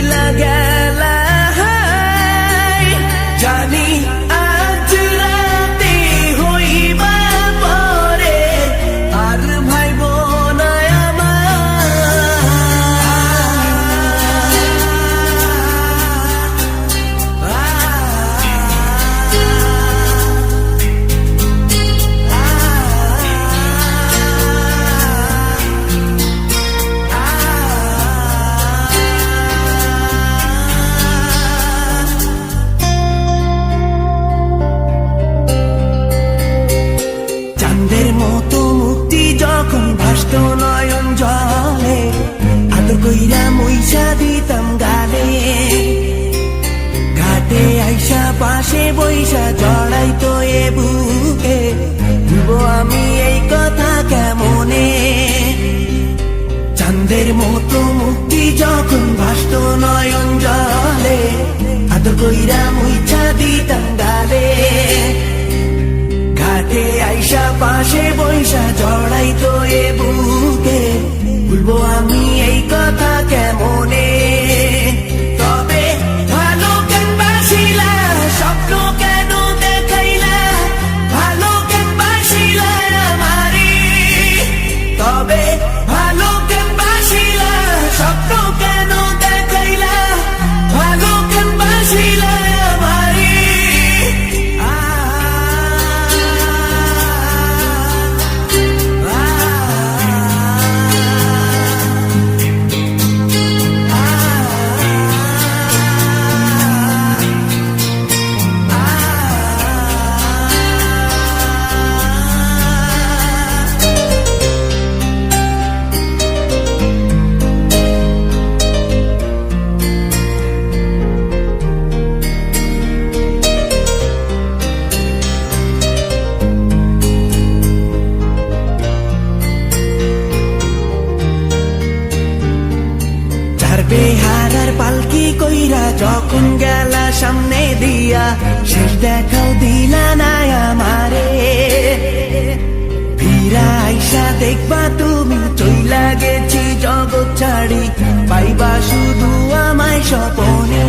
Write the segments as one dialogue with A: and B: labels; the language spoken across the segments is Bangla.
A: চইলা গেলা জানি আজ রাতে হইবা পরে আর ভাইব না চাঁদের মতো মুক্তি যখন ভাসত নয়ন জলে আদর কইরা মইসা দিতাম গালে ঘাটে আইসা পাশে বইসা জড়াইতো এ বুকে ভুলবো আমি এই কথা কেমনে চাঁদের মতো মুক্তি যখন ভাসত নয়ন জলে আদর কইরা মইসা দিতাম গালে ঘাটে আইসা পাশে বইসা জড়াইতো এ বুকে ভুলবো আমি এই কথা কেমনে তবে ভালো কেন বাসিলা স্বপ্ন কেন দেখাইলা ভালো কেন বাসিলা আমারে তবে ভালো কেন বাসিলা স্বপ্ন কেন দেখাইলা ভালো কেন বাসিলা আমারে বেহারার পালকি কইরা যখন গেলা সামনে দিয়া শেষ দেখাও দিলা না আমারে ফিরা আইসা দেখবা তুমি চইলা গেছি জগৎ ছাড়ি পাইবা শুধু আমায় স্বপনে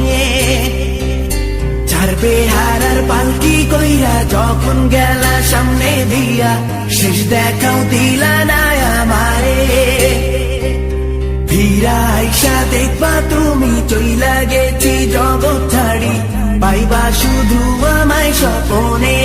A: চার বেহারার পালকি কইরা যখন গেলা সামনে দিয়া শেষ দেখাও দিলা না আমারে ফিরা আইসা দেখবা তুমি চইলা গেছি জগৎ ছাড়ি পাইবা শুধু আমায় স্বপনে